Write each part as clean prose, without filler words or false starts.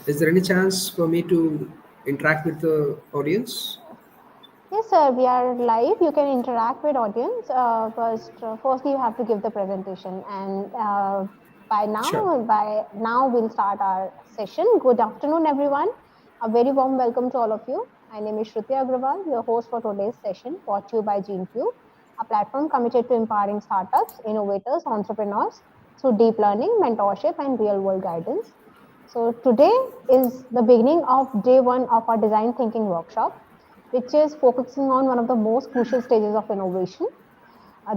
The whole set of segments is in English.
Is there any chance for me to interact with the audience? Yes, sir, we are live. You can interact with audience. Firstly, you have to give the presentation, and Sure. by now we'll start our session. Good afternoon, everyone. A very warm welcome to all of you. My name is Shruti Agrawal, your host for today's session, brought to you by GeneQ, a platform committed to empowering startups, innovators, entrepreneurs through deep learning, mentorship, and real-world guidance. So today is the beginning of day one of our design thinking workshop, which is focusing on one of the most crucial stages of innovation.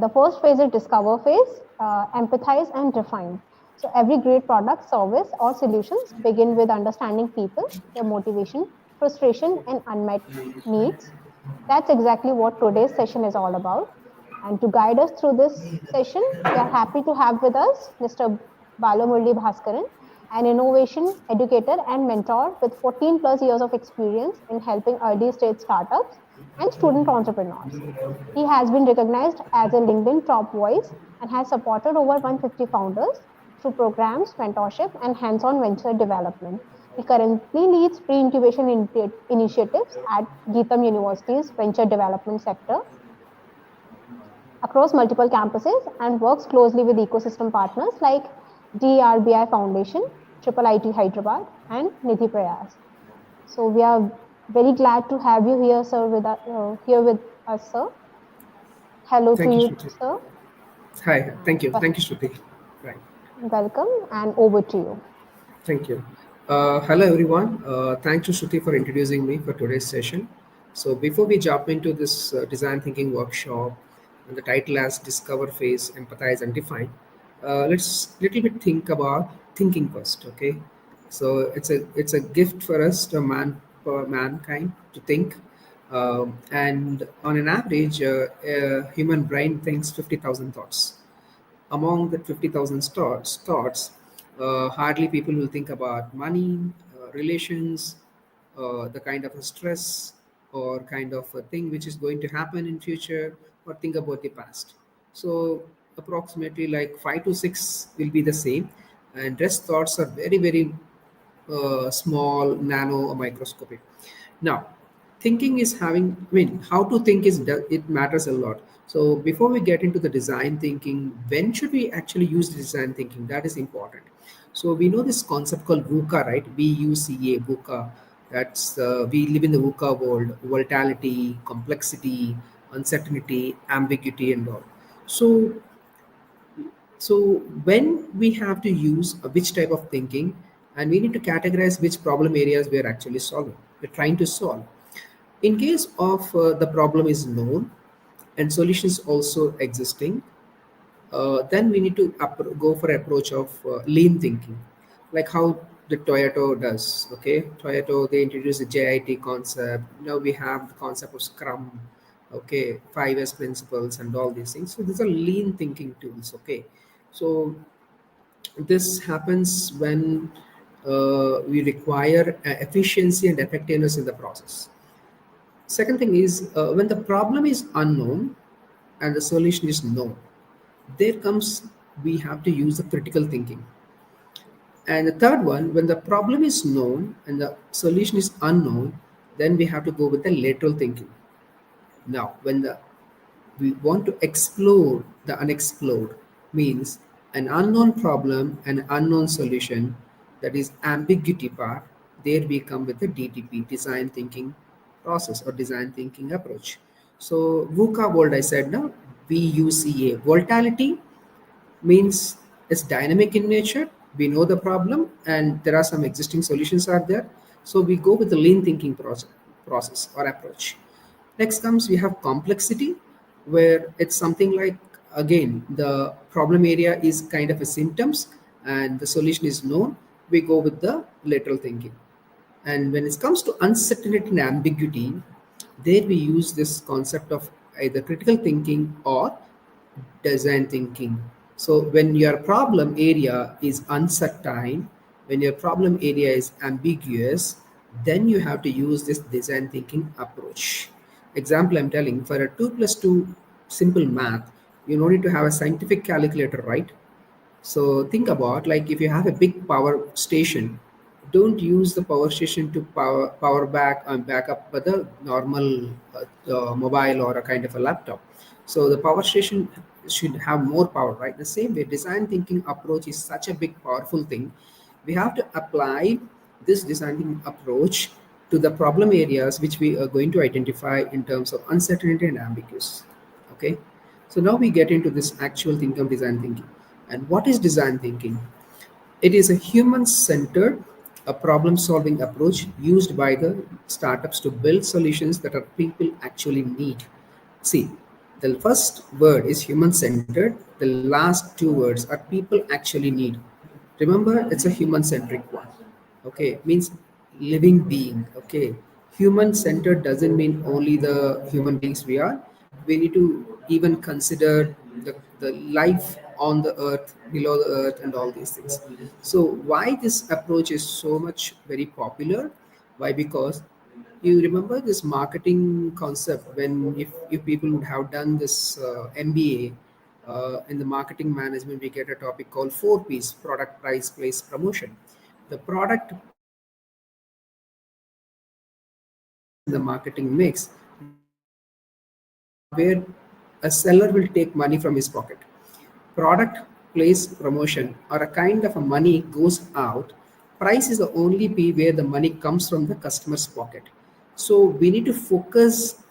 The first phase is discover phase, empathize and define. So every great product, service, or solutions begin with understanding people, their motivation, frustration, and unmet needs. That's exactly what today's session is all about. And to guide us through this session, we are happy to have with us Mr. Balamurali Bhaskaran, an innovation educator and mentor with 14 plus years of experience in helping early stage startups and student entrepreneurs. He has been recognized as a LinkedIn top voice and has supported over 150 founders through programs, mentorship, and hands on venture development. He currently leads pre incubation initiatives at Geetham University's venture development sector across multiple campuses and works closely with ecosystem partners like DRBI Foundation, Triple IT Hyderabad, and Nidhi Prayas. So we are very glad to have you here, sir, here with us, sir. Hello to Thank you, you, Shruti. sir. Hi. Thank you. Well, Thank you, Shruti. Right. welcome and over to you. Thank you. Hello, everyone. Thanks to Shruti for introducing me for today's session. So, before we jump into this design thinking workshop, and the title as Discover, Phase, Empathize, and Define, let's little bit think about thinking first. Okay, so it's a gift for us, to for mankind, to think. And on an average, a human brain thinks 50,000 thoughts. Among the 50,000 thoughts, hardly people will think about money, relations, the kind of a stress or kind of a thing which is going to happen in future, or think about the past. So approximately like 5 to 6 will be the same, and rest thoughts are very very small, nano, or microscopic. Now, thinking is having, I mean, how to think it matters a lot. So before we get into the design thinking, when should we actually use design thinking? That is important. So we know this concept called VUCA, right? VUCA, VUCA. That's we live in the VUCA world: volatility, complexity, uncertainty, ambiguity, and all. So so when we have to use which type of thinking, and we need to categorize which problem areas we are actually solving, we're trying to solve. In case of the problem is known and solutions also existing, then we need to go for approach of lean thinking, like how the Toyota does. Okay, Toyota, they introduced the JIT concept. Now we have the concept of Scrum. Okay, 5S principles and all these things. So these are lean thinking tools. Okay, so this happens when we require efficiency and effectiveness in the process. Second thing is when the problem is unknown and the solution is known, there comes we have to use the critical thinking. And the third one, when the problem is known and the solution is unknown, then we have to go with the lateral thinking. Now, when the we want to explore the unexplored, means an unknown problem and unknown solution, that is ambiguity part. There we come with the DTP, design thinking process or design thinking approach. So VUCA world, I said now, VUCA, volatility means it's dynamic in nature. We know the problem and there are some existing solutions are there. So we go with the lean thinking process or approach. Next comes we have complexity, where it's something like, again, the problem area is kind of a symptoms and the solution is known. We go with the lateral thinking. And when it comes to uncertainty and ambiguity, there we use this concept of either critical thinking or design thinking. So when your problem area is uncertain, when your problem area is ambiguous, then you have to use this design thinking approach. Example, I'm telling, for a 2 plus 2 simple math, you don't need to have a scientific calculator, right? So think about, like, if you have a big power station, don't use the power station to power back and back up with a normal mobile or a kind of a laptop. So the power station should have more power, right? The same way design thinking approach is such a big powerful thing. We have to apply this design thinking approach to the problem areas which we are going to identify in terms of uncertainty and ambiguous. Okay, so now we get into this actual think of design thinking. And what is design thinking? It is a human-centered, a problem-solving approach used by the startups to build solutions that our people actually need. See, the first word is human-centered. The last two words are people actually need. Remember, it's a human-centric one. Okay, means living being. Okay, human-centered doesn't mean only the human beings we are. We need to even consider the life on the earth, below the earth, and all these things. So why this approach is so much very popular? Why? Because you remember this marketing concept when if people would have done this MBA in the marketing management, we get a topic called 4 Ps: product, price, place, promotion. The product, in the marketing mix, where a seller will take money from his pocket. Product, place, promotion, or a kind of a money goes out. Price is the only P where the money comes from the customer's pocket. So we need to focus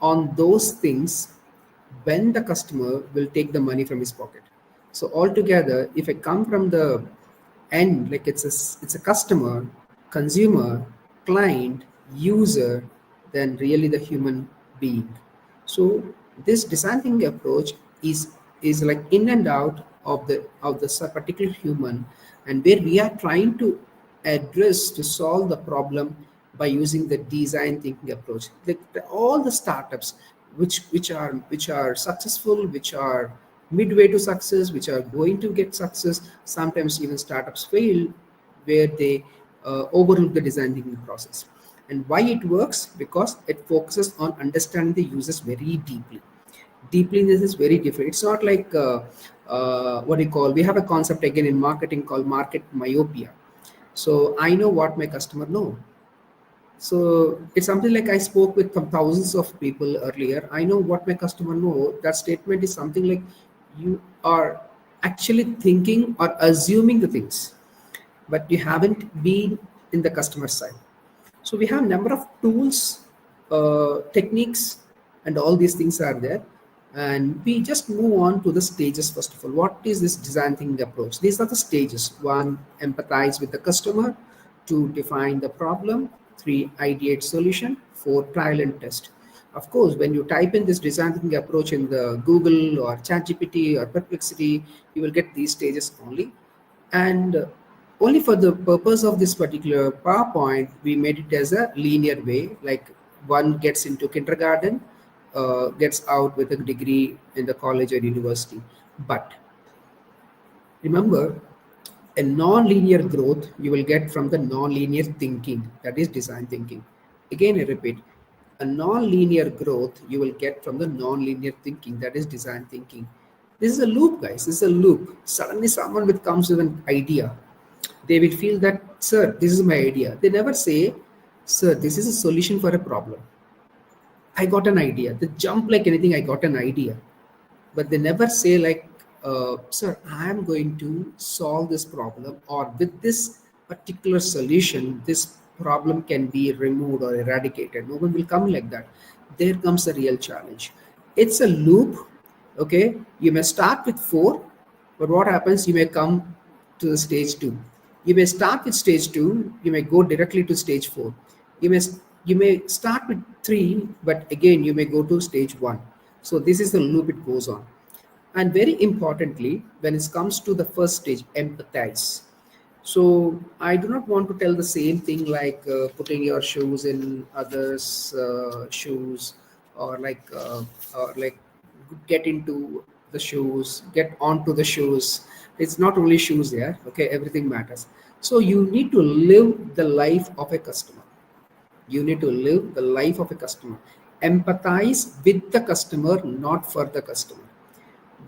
on those things when the customer will take the money from his pocket. So altogether, if I come from the end, like it's a customer, consumer, client, user, then really the human being. So this design thinking approach is like in and out of the particular human, and where we are trying to address to solve the problem by using the design thinking approach. All the startups which are successful, which are midway to success, which are going to get success, sometimes even startups fail where they overlook the design thinking process. And why it works? Because it focuses on understanding the users very deeply. Deeply in this is very different. It's not like what do you call, we have a concept again in marketing called market myopia. So I know what my customer know. So it's something like I spoke with some thousands of people earlier. I know what my customer know. That statement is something like you are actually thinking or assuming the things, but you haven't been in the customer side. So we have number of tools, techniques, and all these things are there. And we just move on to the stages first of all. What is this design thinking approach? These are the stages. One, empathize with the customer. Two, define the problem. Three, ideate solution. Four, trial and test. Of course, when you type in this design thinking approach in the Google or ChatGPT or Perplexity, you will get these stages only. And only for the purpose of this particular PowerPoint, we made it as a linear way, like one gets into kindergarten, gets out with a degree in the college or university. But remember, a non-linear growth you will get from the non-linear thinking, that is design thinking. Again, I repeat, a non-linear growth you will get from the non-linear thinking, that is design thinking. This is a loop, guys. This is a loop. Suddenly someone with comes with an idea. They will feel that, sir, this is my idea. They never say, sir, this is a solution for a problem. I got an idea. They jump like anything, I got an idea. But they never say like, sir, I am going to solve this problem, or with this particular solution, this problem can be removed or eradicated. No one will come like that. There comes the real challenge. It's a loop. Okay, you may start with four, but what happens? You may come to the stage two. You may start with stage two. You may go directly to stage four. You may you may start with three, but again you may go to stage one. So this is the loop it goes on. And very importantly, when it comes to the first stage, empathize. So I do not want to tell the same thing like putting your shoes in others' shoes, or like get into the shoes, get onto the shoes. It's not only shoes there. Okay, everything matters. So you need to live the life of a customer. You need to live the life of a customer. Empathize with the customer, not for the customer.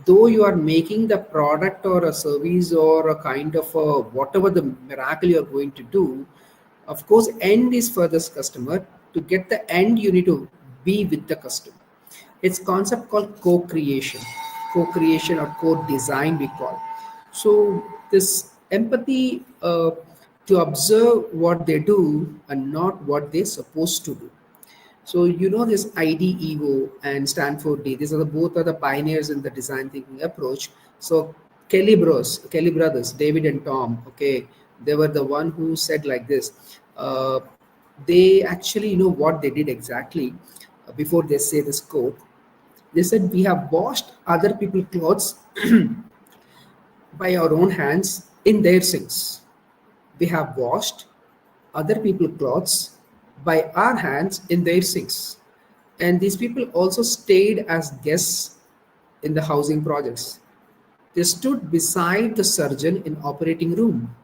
though you are making the product or a service or a kind of a, whatever the miracle you are going to do, of course end is for this customer. To get the end you need to be with the customer. It's concept called co-creation or co-design we call. So this empathy, to observe what they do and not what they're supposed to do. So you know this IDEO and Stanford D. These are the both are the pioneers in the design thinking approach. So Kelly brothers, David and Tom. Okay, they were the one who said like this. Uh, they actually know what they did exactly before they say this quote. They said we have washed other people's clothes by our own hands in their sinks. We have washed other people's clothes by our hands in their sinks. And these people also stayed as guests in the housing projects. They stood beside the surgeon in operating room.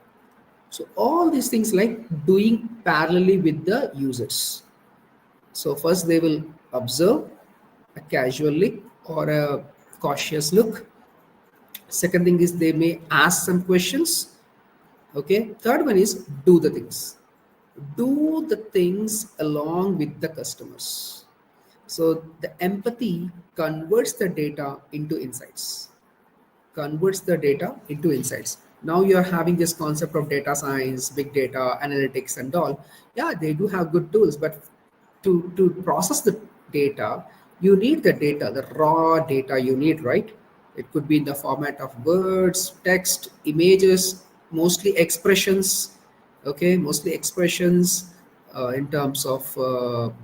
So all these things like doing parallelly with the users. So first they will observe a casual look or a cautious look. Second thing is they may ask some questions. Okay. Third one is do the things. Do the things along with the customers. So the empathy converts the data into insights. Converts the data into insights. Now you are having this concept of data science, big data, analytics, and all. Yeah, they do have good tools, but to process the data, you need the data, the raw data you need, right? It could be in the format of words, text, images, mostly expressions. Okay, mostly expressions, in terms of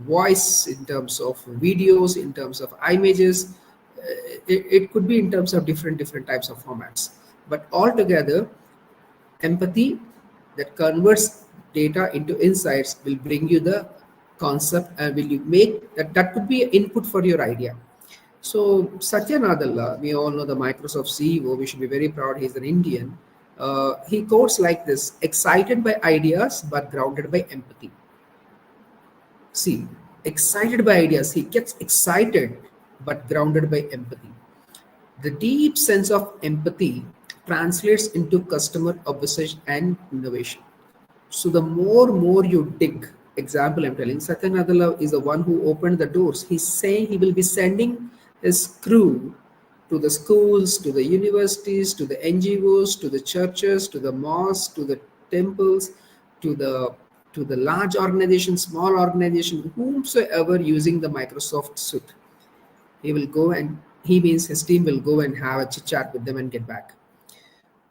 voice, in terms of videos, in terms of images. It could be in terms of different types of formats, but altogether empathy that converts data into insights will bring you the concept and will you make that, that could be an input for your idea. So Satya Nadella, we all know the Microsoft CEO. We should be very proud. He's an Indian. He quotes like this: "Excited by ideas, but grounded by empathy." See, excited by ideas, he gets excited, but grounded by empathy. The deep sense of empathy translates into customer obsession and innovation. So the more you dig, example I'm telling, Satya Nadella is the one who opened the doors. He's saying he will be sending his crew to the schools, to the universities, to the NGOs, to the churches, to the mosques, to the temples, to the large organizations, small organizations, whomsoever using the Microsoft suite. He will go and he means his team will go and have a chit chat with them and get back.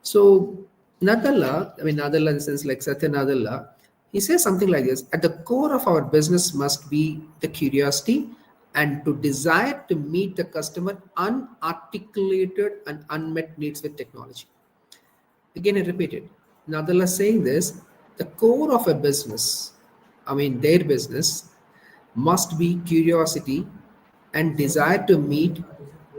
So Nadella in the sense like Satya Nadella, he says something like this: at the core of our business must be the curiosity and to desire to meet the customer unarticulated and unmet needs with technology. Again, I repeat it. Nadella saying this: the core of a business, their business, must be curiosity and desire to meet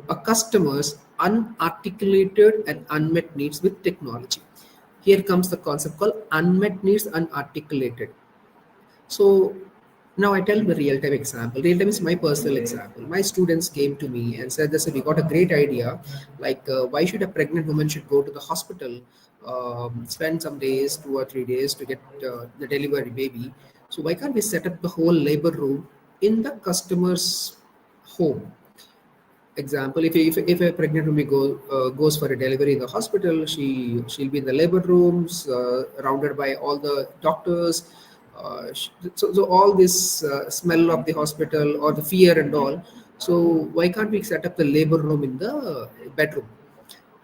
a customer's unarticulated and unmet needs with technology. Here comes the concept called unmet needs unarticulated. So now I tell the real time example. Real time is my personal example. My students came to me and said, "They said we got a great idea. Like, why should a pregnant woman should go to the hospital, spend some days, 2 or 3 days to get the delivery baby? So why can't we set up the whole labor room in the customer's home?" Example, if a pregnant woman goes for a delivery in the hospital, she'll be in the labor rooms, surrounded by all the doctors. So all this smell of the hospital or the fear and all. So why can't we set up the labor room in the bedroom?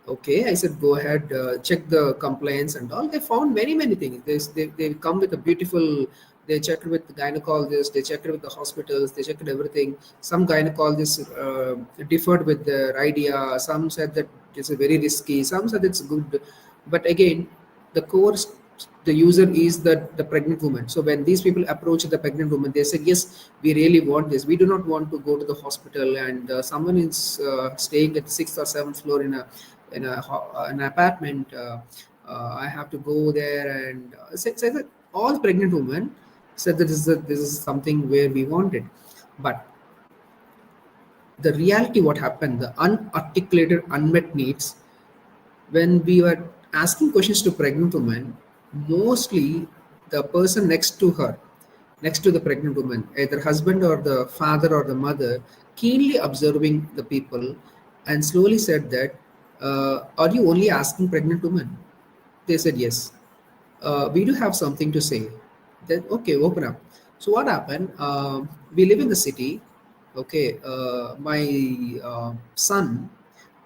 Okay, I said, go ahead, check the complaints and all. They found many things. They come with a beautiful, they checked with the gynecologists, they checked with the hospitals, they checked everything. Some gynecologists differed with their idea. Some said that it's a very risky, some said it's good. But again, the core, the user is the pregnant woman. So when these people approach the pregnant woman, they say, yes, we really want this. We do not want to go to the hospital and someone is staying at 6th or 7th floor in an apartment. I have to go there and say that all pregnant women said that this is something where we want it. But the reality, what happened, the unarticulated unmet needs, when we were asking questions to pregnant women, mostly the person next to her, next to the pregnant woman, either husband or the father or the mother, keenly observing the people, and slowly said that, "Are you only asking pregnant women?" They said yes. We do have something to say. Then okay, open up. So what happened? We live in the city. Okay, my son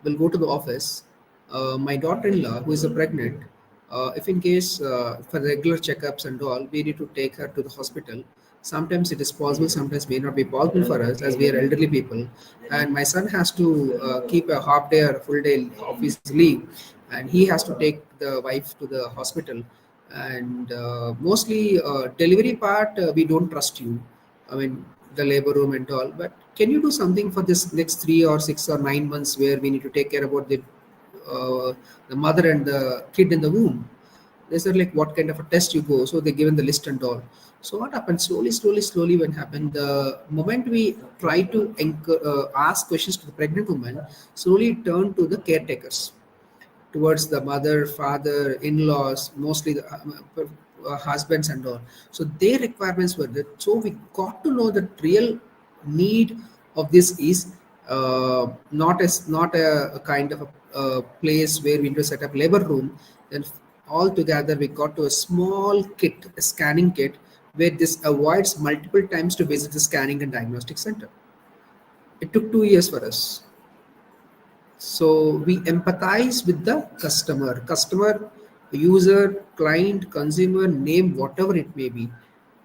will go to the office. My daughter-in-law, who is a pregnant, if in case for regular checkups and all, we need to take her to the hospital. Sometimes it is possible, sometimes may not be possible for us as we are elderly people. And my son has to keep a half day or a full day office leave, and he has to take the wife to the hospital. And mostly delivery part, we don't trust you. I mean, the labor room and all. But can you do something for this next 3 or 6 or 9 months where we need to take care about uh, the mother and the kid in the womb? They said like, what kind of a test you go? So they given the list and all. So what happened? Slowly, when happened, the moment we try to ask questions to the pregnant woman, slowly turn to the caretakers, towards the mother, father, in-laws, mostly the husbands and all. So their requirements were that. So we got to know the real need of this is not a kind of a place where we need to set up labor room. Then all together we got to a small kit, a scanning kit, where this avoids multiple times to visit the scanning and diagnostic center. It took 2 years for us. So we empathize with the customer, user, client, consumer, name, whatever it may be.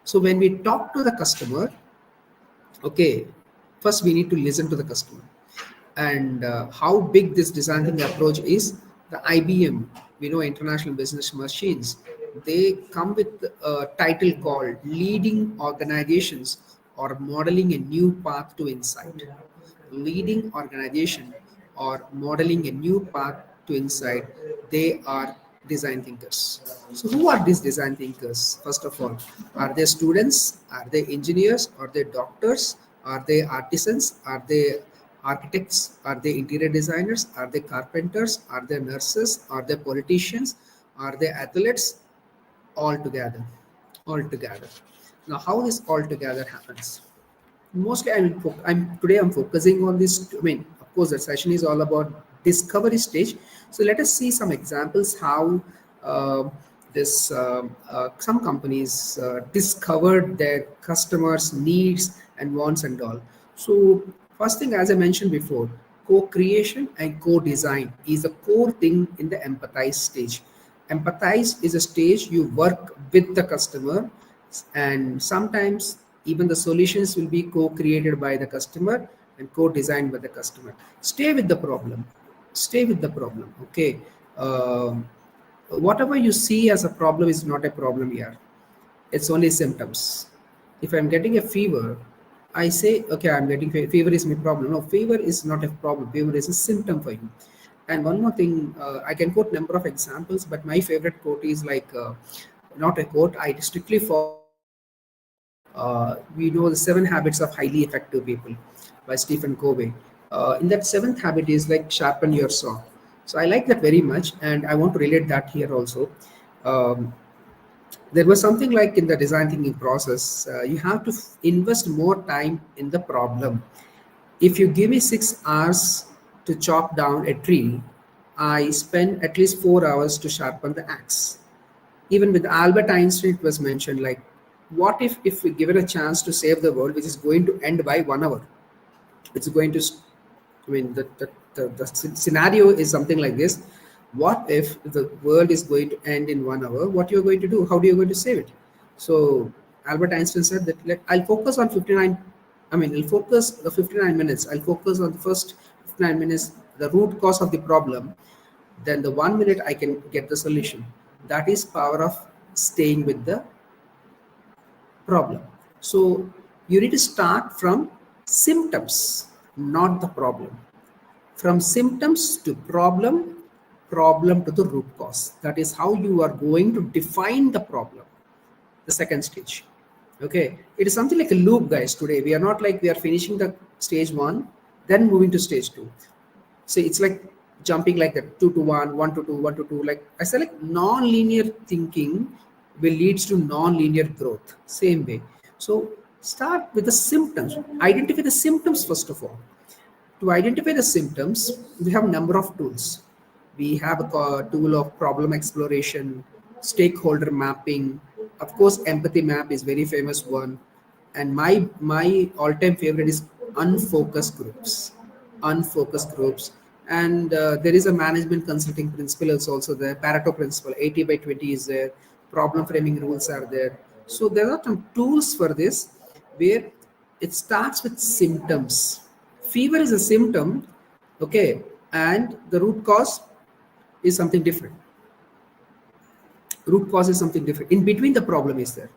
So when we talk to the customer, okay, first we need to listen to the customer. And how big this design thinking approach is, the IBM, we know, International Business Machines, they come with a title called Leading Organizations or Modeling a New Path to Insight. Leading organization or modeling a new path to insight, they are design thinkers. So who are these design thinkers? First of all, are they students? Are they engineers? Are they doctors? Are they artisans? Are they architects? Are they interior designers? Are they carpenters? Are they nurses? Are they politicians? Are they athletes? All together. All together. Now how this all together happens? Mostly I'm focusing on this. I mean, of course the session is all about discovery stage. So let us see some examples how this some companies discovered their customers needs and wants and all. So first thing, as I mentioned before, co-creation and co-design is a core thing in the empathize stage. Empathize is a stage you work with the customer, and sometimes even the solutions will be co-created by the customer and co-designed by the customer. Stay with the problem. Stay with the problem. Okay. Whatever you see as a problem is not a problem here. It's only symptoms. If I'm getting a fever, I say, okay, I'm getting fever is my problem. No, fever is not a problem. Fever is a symptom for you. And one more thing, I can quote number of examples, but my favorite quote is like, not a quote. I strictly follow this quote. We know the 7 habits of highly effective people by Stephen Covey. In that seventh habit is like sharpen your saw. So I like that very much, and I want to relate that here also. Um, there was something like in the design thinking process, you have to invest more time in the problem. If you give me 6 hours to chop down a tree, I spend at least 4 hours to sharpen the axe. Even with Albert Einstein, it was mentioned like, what if we given a chance to save the world, which is going to end by 1 hour? It's going to, I mean, the scenario is something like this. What if the world is going to end in 1 hour? What you're going to do? How do you going to save it? So Albert Einstein said that, I'll focus on 59. I mean, I'll focus the 59 minutes. I'll focus on the first 59 minutes, the root cause of the problem. Then the 1 minute I can get the solution. That is power of staying with the problem. So you need to start from symptoms, not the problem. From symptoms to problem, problem to the root cause. That is how you are going to define the problem. The second stage. Okay. It is something like a loop, guys. Today we are not like we are finishing the stage one. then moving to stage two. So it's like jumping like that, two to one, one to two, one to two. Like I said, like non-linear thinking will leads to non-linear growth. Same way. So start with the symptoms. Identify the symptoms first of all. To identify the symptoms, we have a number of tools. We have a tool of problem exploration, stakeholder mapping. Of course, empathy map is very famous one. And my all-time favorite is unfocused groups. Unfocused groups. And there is a management consulting principle is also there. Pareto principle, 80 by 20 is there. Problem framing rules are there. So there are some tools for this where it starts with symptoms. Fever is a symptom, okay, and the root cause is something different. Root cause is something different. In between, the problem is there.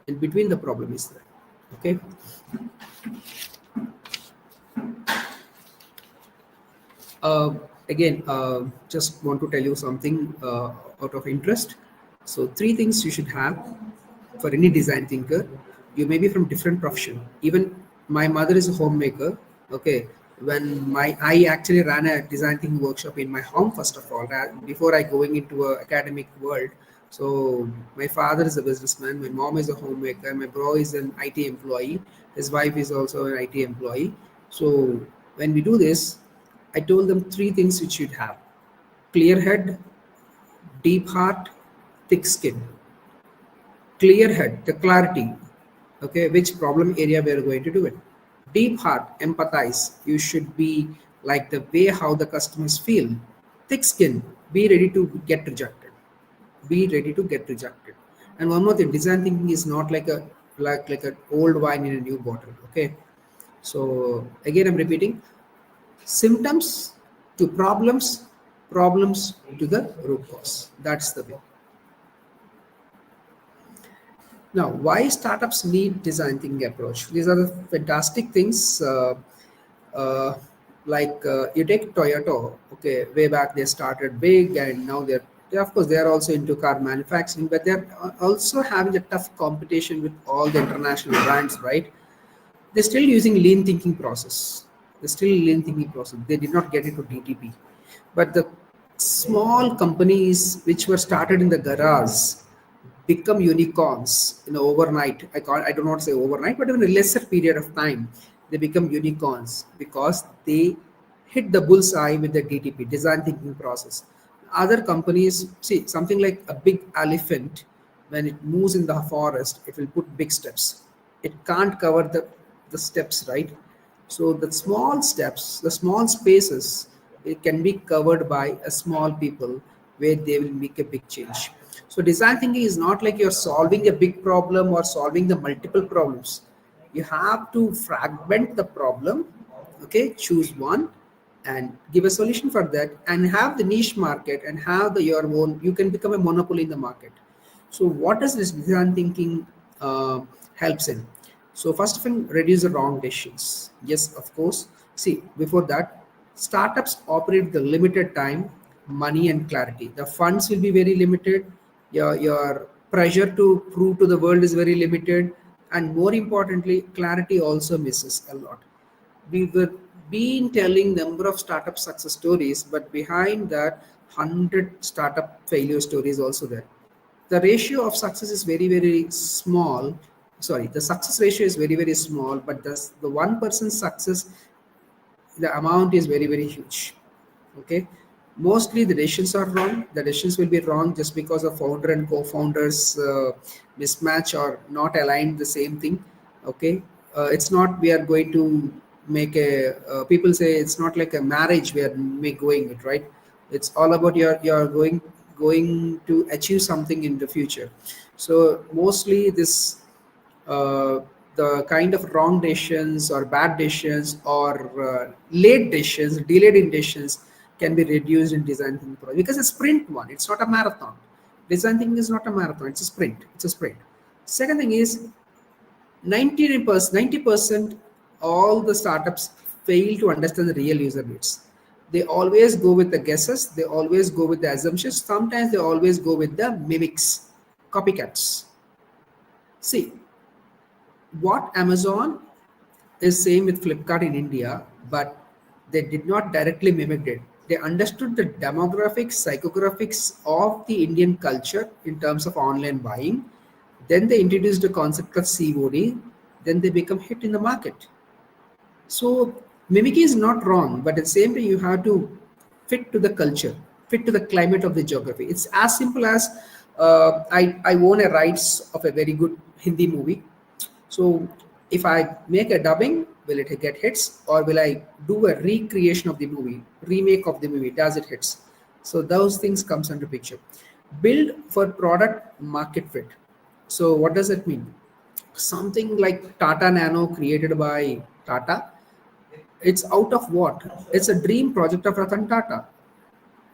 In between, the problem is there. Okay. Again, just want to tell you something out of interest. So, three things you should have for any design thinker. You may be from different profession. Even my mother is a homemaker. Okay, when I actually ran a design thinking workshop in my home first of all, before I going into a academic world. So my father is a businessman. My mom is a homemaker. My bro is an IT employee. His wife is also an IT employee. So when we do this, I told them three things which you'd have: clear head, deep heart, thick skin. Clear head, the clarity, okay, which problem area we are going to do it. Deep heart, empathize. You should be like the way how the customers feel. Thick skin, be ready to get rejected. Be ready to get rejected. And one more thing, design thinking is not like a like an old wine in a new bottle. Okay. So again, I'm repeating: symptoms to problems, problems to the root cause. That's the way. Now, why startups need design thinking approach? These are the fantastic things. Uh, you take Toyota, okay, way back they started big, and now they of course they are also into car manufacturing, but they're also having a tough competition with all the international brands, right? They're still using lean thinking process. They're still lean thinking process. They did not get into DTP. But the small companies which were started in the garage become unicorns in overnight. I do not say overnight, but in a lesser period of time, they become unicorns because they hit the bullseye with the DTP, design thinking process. Other companies, see something like a big elephant, when it moves in the forest, it will put big steps. It can't cover the steps, right? So the small steps, the small spaces, it can be covered by a small people where they will make a big change. So design thinking is not like you're solving a big problem or solving the multiple problems. You have to fragment the problem, okay, choose one and give a solution for that, and have the niche market and have the your own. You can become a monopoly in the market. So what does this design thinking helps in? So first of all, reduce the wrong decisions. Yes, of course. See, before that, startups operate the limited time, money, and clarity. The funds will be very limited. Your pressure to prove to the world is very limited, and more importantly, clarity also misses a lot. We were been telling number of startup success stories, but behind that, 100 startup failure stories also there. The ratio of success is very small. Sorry, the success ratio is very small, but the one person's success, the amount is very huge. Okay, mostly the decisions are wrong. The decisions will be wrong just because of founder and co-founders mismatch or not aligned the same thing. Okay, it's not we are going to make a people say it's not like a marriage we are going it, right? It's all about you're going to achieve something in the future. So mostly this uh, the kind of wrong decisions or bad decisions or late decisions, delayed in decisions can be reduced in design thinking process because it's sprint one. It's not a marathon. Design thinking is not a marathon. It's a sprint. It's a sprint. Second thing is 90% all the startups fail to understand the real user needs. They always go with the guesses. They always go with the assumptions. Sometimes they always go with the mimics, copycats. See, what Amazon is same with Flipkart in India, but they did not directly mimic it. They understood the demographics, psychographics of the Indian culture in terms of online buying. Then they introduced the concept of COD. Then they become hit in the market. So mimicry is not wrong, but at the same time you have to fit to the culture, fit to the climate of the geography. It's as simple as I own a rights of a very good Hindi movie. So if I make a dubbing, will it get hits, or will I do a recreation of the movie, remake of the movie? Does it hits? So those things comes under picture. Build for product market fit. So what does that mean? Something like Tata Nano created by Tata, it's out of what? It's a dream project of Ratan Tata.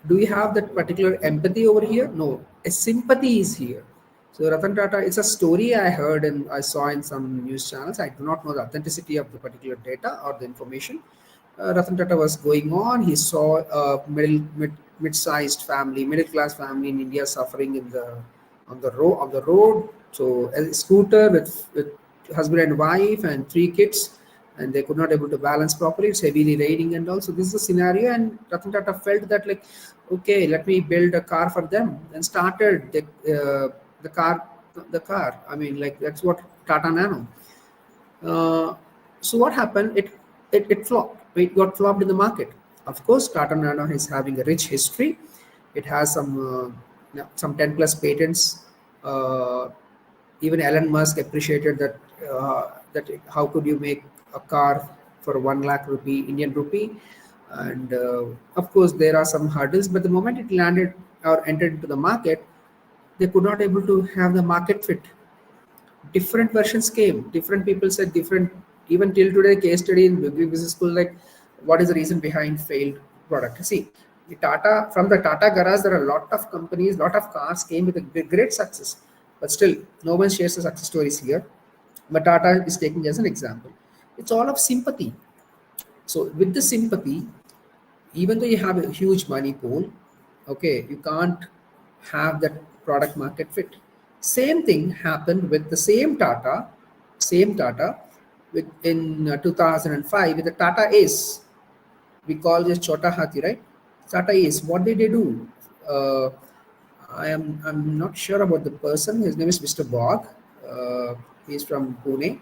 Do we have that particular empathy over here? No, a sympathy is here. So Ratan Tata, it's a story I heard and I saw in some news channels. I do not know the authenticity of the particular data or the information. Ratan Tata was going on. He saw a mid-sized family, middle class family in India suffering in the on the road. So a scooter with husband and wife and three kids, and they could not able to balance properly. It's heavily raining and also this is a scenario. And Ratan Tata felt that like, okay, let me build a car for them, and started the car. The car. I mean, like that's what Tata Nano. Uh, so what happened? It flopped. It got flopped in the market. Of course, Tata Nano is having a rich history. It has some 10 plus patents. Even Elon Musk appreciated that how could you make a car for 1 lakh rupee Indian rupee, and of course there are some hurdles. But the moment it landed or entered into the market, they could not able to have the market fit. Different versions came, different people said different. Even till today, case study in big business school, like what is the reason behind failed product. See, the Tata, from the Tata garage there are a lot of companies, lot of cars came with a great success, but still no one shares the success stories here. But Tata is taking as an example. It's all of sympathy. So with the sympathy, even though you have a huge money pool, okay, you can't have that product market fit. Same thing happened with the same Tata with in 2005 with the Tata Ace. We call this Chota Hathi, right? Tata Ace. What did they do? Uh, I'm not sure about the person. His name is Mr. Bog. He's from Pune.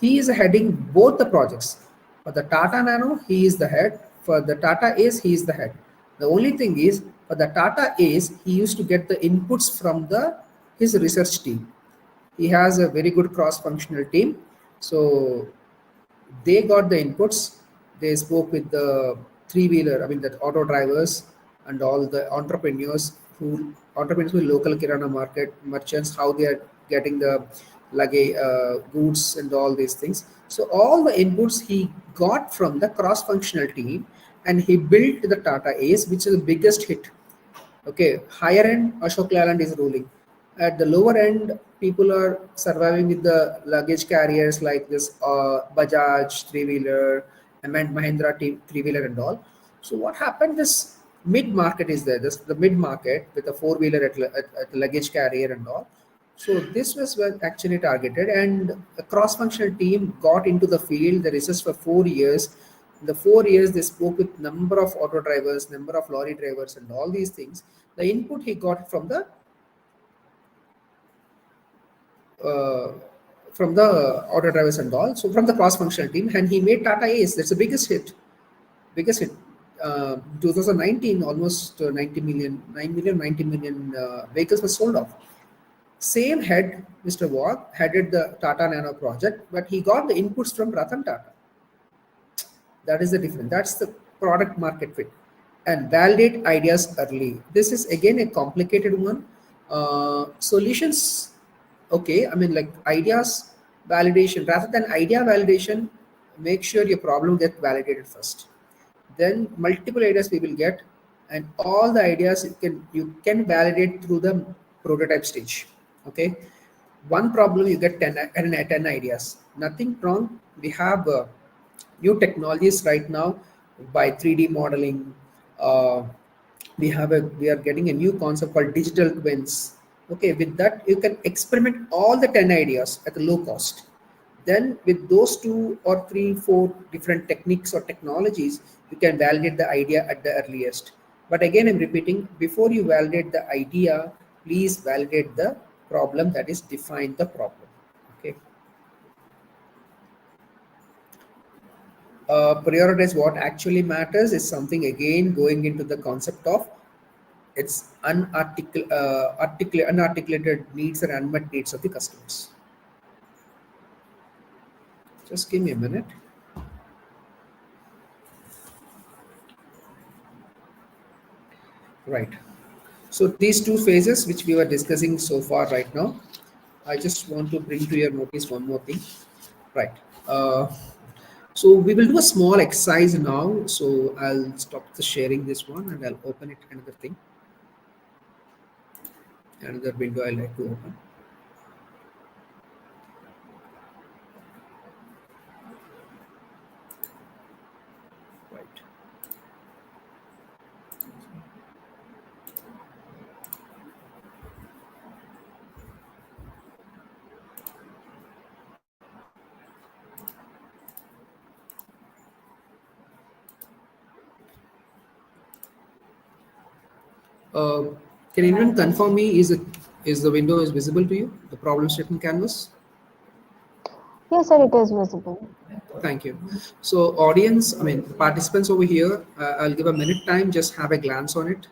He is heading both the projects. For the Tata Nano, he is the head. For the Tata Ace, he is the head. The only thing is, for the Tata Ace, he used to get the inputs from the his research team. He has a very good cross-functional team. So they got the inputs. They spoke with the three-wheeler, I mean the auto drivers and all the entrepreneurs who local kirana market merchants, how they are getting the luggage goods and all these things. So all the inputs he got from the cross-functional team, and he built the Tata Ace, which is the biggest hit. Okay, higher end, Ashok Leyland is ruling. At the lower end, people are surviving with the luggage carriers like this Bajaj three wheeler, and Mahindra three wheeler and all. So what happened? This mid market is there. This the mid market with a four wheeler at the luggage carrier and all. So this was well actually targeted, and a cross-functional team got into the field. They researched for 4 years. In the 4 years, they spoke with number of auto drivers, number of lorry drivers, and all these things. The input he got uh, from the auto drivers and all. So from the cross-functional team, and he made Tata Ace. That's the biggest hit. 2019, almost 90 million, 9 million, 90 million vehicles were sold off. Same head, Mr. Wag, headed the Tata Nano project, but he got the inputs from Ratan Tata. That is the difference. That's the product market fit. And validate ideas early. This is again a complicated one. Solutions, okay, I mean like ideas validation, rather than idea validation, make sure your problem gets validated first. Then multiple ideas we will get, and all the ideas you can validate through the prototype stage. Okay, one problem you get 10 ideas, nothing wrong. We have new technologies right now by 3D modeling. uh, we are getting a new concept called digital twins. Okay, with that you can experiment all the 10 ideas at a low cost. Then with those two or three, four different techniques or technologies, you can validate the idea at the earliest. But again, I'm repeating, before you validate the idea, please validate the problem, that is define the problem. Okay. Prioritize what actually matters is something, again going into the concept of its unarticulated needs and unmet needs of the customers. Just give me a minute. Right. So these two phases which we were discussing so far right now, I just want to bring to your notice one more thing. Right. Uh, so we will do a small exercise now. So I'll stop the sharing this one and I'll open it another thing, another window I like to open. Right. Uh, can anyone confirm me? Is the window is visible to you? The problem statement canvas. Yes, sir, it is visible. Thank you. So, audience, I mean participants over here, I'll give a minute time. Just have a glance on it.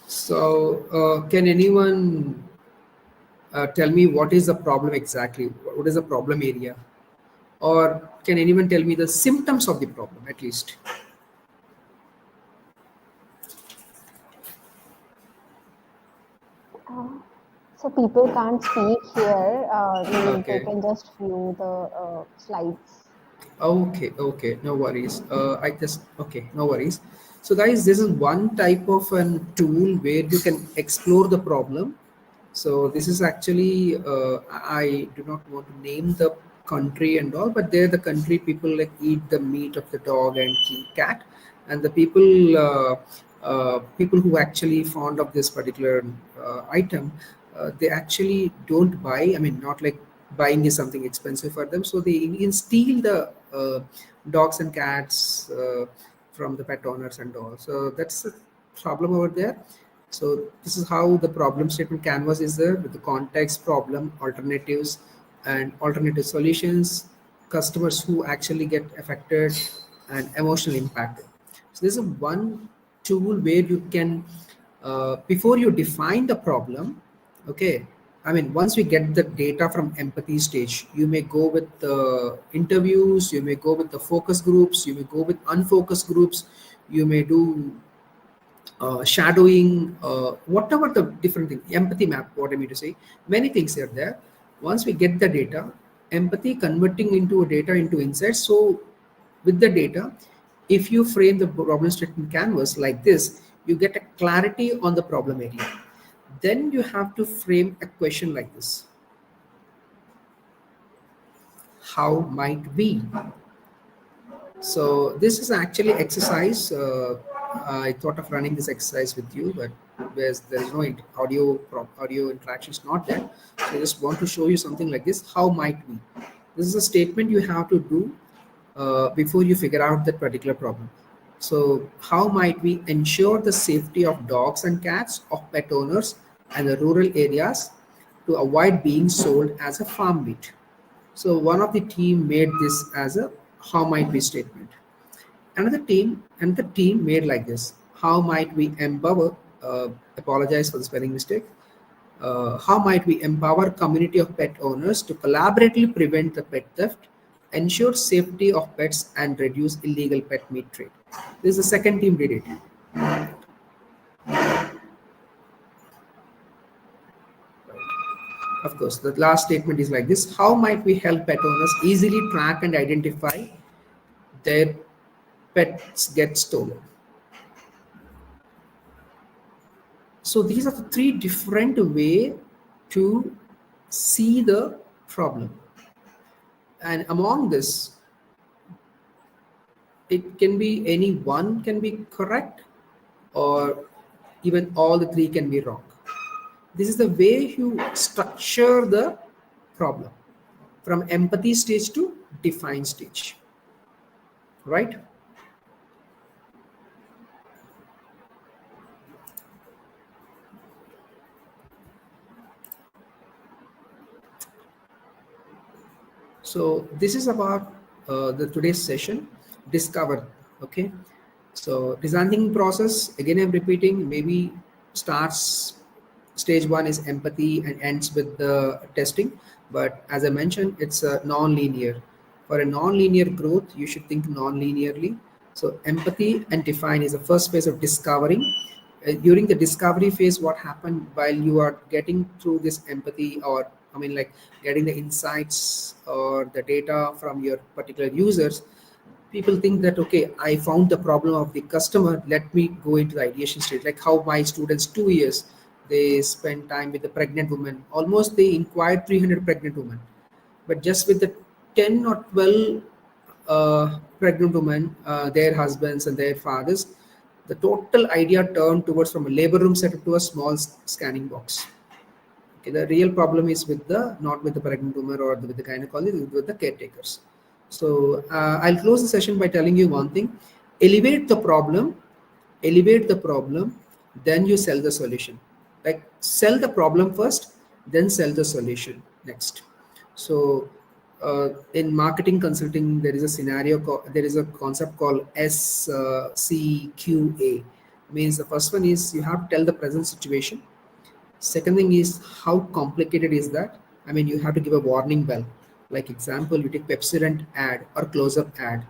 So, can anyone tell me what is the problem exactly? What is the problem area? Or can anyone tell me the symptoms of the problem at least? Uh, so people can't speak here. They Okay. can just view the slides. Okay, okay, no worries. I just okay, no worries. So, guys, this is one type of an tool where you can explore the problem. So, this is actually I do not want to name the country and all, but there the country people like eat the meat of the dog and cat, and the people who actually fond of this particular item, they actually don't buy. I mean, not like buying is something expensive for them, so they even steal the dogs and cats from the pet owners and all. So that's the problem over there. So this is how the problem statement canvas is there with the context, problem, alternatives, and alternative solutions, customers who actually get affected, and emotional impact. So this is one tool where you can, before you define the problem, okay, I mean, once we get the data from empathy stage, you may go with the interviews, you may go with the focus groups, you may go with unfocused groups, you may do shadowing, whatever the different thing, empathy map, what I mean to say, many things are there. Once we get the data, empathy converting into a data into insights. So with the data, if you frame the problem statement canvas like this, you get a clarity on the problem area. Then you have to frame a question like this: how might we? So this is actually exercise. I thought of running this exercise with you, but there is no audio interaction is not there. So I just want to show you something like this. How might we? This is a statement you have to do before you figure out that particular problem. So how might we ensure the safety of dogs and cats of pet owners and the rural areas to avoid being sold as a farm meat? So one of the team made this as a how might we statement. Another team made like this: how might we empower? Apologize for the spelling mistake. How might we empower community of pet owners to collaboratively prevent the pet theft, ensure safety of pets, and reduce illegal pet meat trade? This is the second team did it. Of course, the last statement is like this: how might we help pet owners easily track and identify their pets get stolen? So these are the three different way to see the problem. And among this, it can be any one can be correct, or even all the three can be wrong. This is the way you structure the problem from empathy stage to define stage, right? So this is about the today's session, discover. Okay, so design thinking process, again I'm repeating, maybe starts stage one is empathy and ends with the testing. But as I mentioned, it's a non-linear. For a non-linear growth, you should think non-linearly. So empathy and define is the first phase of discovering. During the discovery phase, what happened while you are getting through this empathy, or I mean like getting the insights or the data from your particular users, people think that, okay, I found the problem of the customer, let me go into the ideation stage. Like how my students 2 years, they spend time with the pregnant woman, almost they inquired 300 pregnant women, but just with the 10 or 12 pregnant women, their husbands and their fathers, the total idea turned towards from a labor room setup to a small scanning box. Okay, the real problem is with the not with the pregnant woman or with the gynecologist, it's with the caretakers. So I'll close the session by telling you one thing: elevate the problem, elevate the problem, then you sell the solution. Like sell the problem first, then sell the solution next. So in marketing consulting, there is a scenario, there is a concept called SCQA. Means the first one is you have to tell the present situation. Second thing is how complicated is that? I mean, you have to give a warning bell. Like example, you take Pepsodent ad or close-up ad.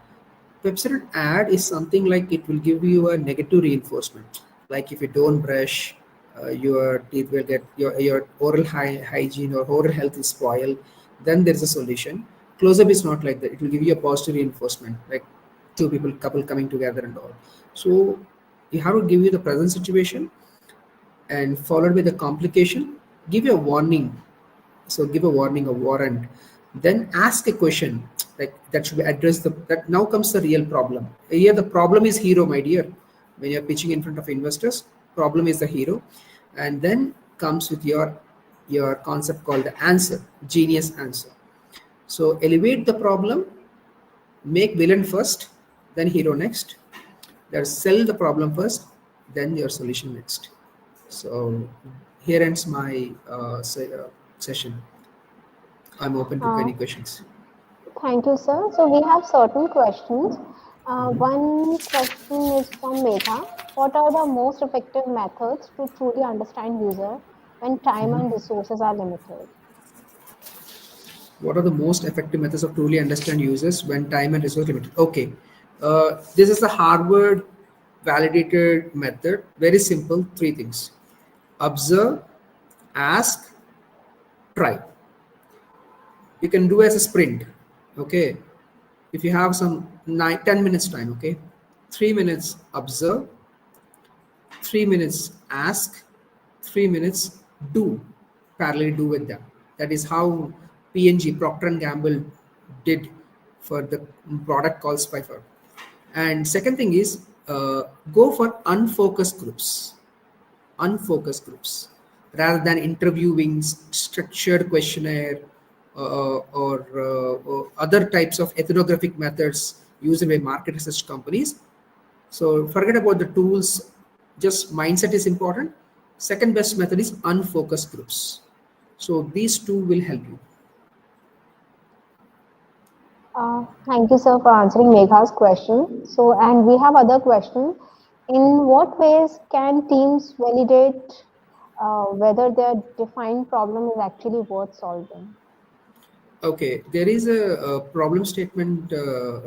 Pepsodent ad is something like it will give you a negative reinforcement. Like if you don't brush, your teeth will get your oral hygiene or oral health is spoiled. Then there is a solution. Close-up is not like that. It will give you a positive reinforcement, like two people, couple coming together and all. So you have to give you the present situation and followed by the complication, give a warning. So give a warning, a warrant, then ask a question like that should be addressed. That now comes the real problem. Here the problem is hero, my dear. When you're pitching in front of investors, problem is the hero. And then comes with your concept called the answer, genius answer. So elevate the problem, make villain first, then hero next. There's sell the problem first, then your solution next. So here ends my session. I'm open to Uh, any questions. Thank you, sir. So we have certain questions. One question is from Megha. What are the most effective methods to truly understand user when time and resources are limited? What are the most effective methods of truly understand users when time and resource limited? Okay, this is the Harvard validated method. Very simple, three things: observe, ask, try. You can do as a sprint. Okay, if you have some 10 minutes time, okay, 3 minutes observe, 3 minutes ask, 3 minutes do, parallel do with them. That is how P&G, Procter and Gamble, did for the product called Spyfer. And second thing is go for unfocused groups, rather than interviewing structured questionnaire or other types of ethnographic methods used by market research companies. So forget about the tools, just mindset is important. Second best method is unfocused groups. So these two will help you. Thank you, sir, for answering Megha's question. So, and we have other question. In what ways can teams validate whether their defined problem is actually worth solving? Okay, there is a problem statement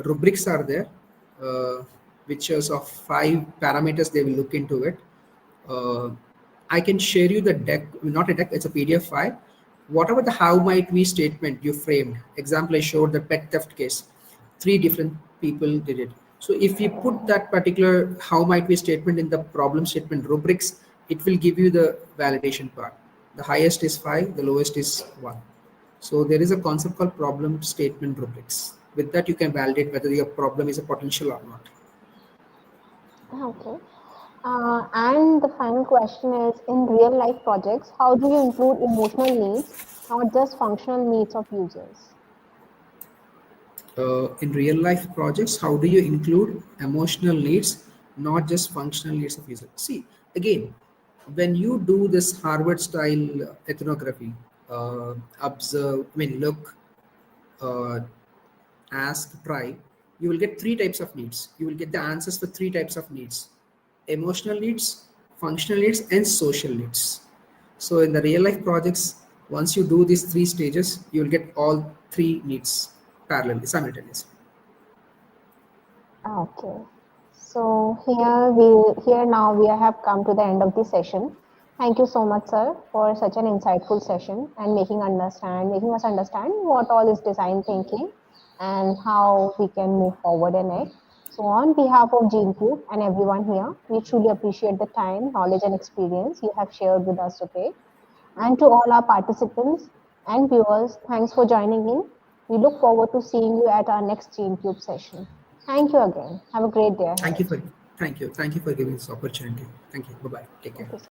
rubrics are there, uh, which shows of 5 parameters they will look into it. Uh, I can share you the deck, not a deck, it's a PDF file. Whatever the how might we statement you framed, example I showed the pet theft case, three different people did it. So if you put that particular how might we statement in the problem statement rubrics, it will give you the validation part. The highest is 5, the lowest is 1. So there is a concept called problem statement rubrics. With that, you can validate whether your problem is a potential or not. Okay. And the final question is, in real life projects, how do you include emotional needs, not just functional needs of users? In real life projects, how do you include emotional needs, not just functional needs of user? See, again, when you do this Harvard style ethnography, observe, I mean, look, uh, ask, try, you will get three types of needs. You will get the answers for three types of needs: emotional needs, functional needs, and social needs. So in the real life projects, once you do these three stages, you will get all three needs parallelly, simultaneously. Okay. So here now we have come to the end of the session. Thank you so much, sir, for such an insightful session and making us understand what all is design thinking and how we can move forward in it. So on behalf of GeneCube and everyone here, we truly appreciate the time, knowledge, and experience you have shared with us today. And to all our participants and viewers, thanks for joining in. We look forward to seeing you at our next GeneCube session. Thank you again. Have a great day Thank ahead. you for thank you for giving this opportunity. Thank you. Bye bye. Take care. Thank you.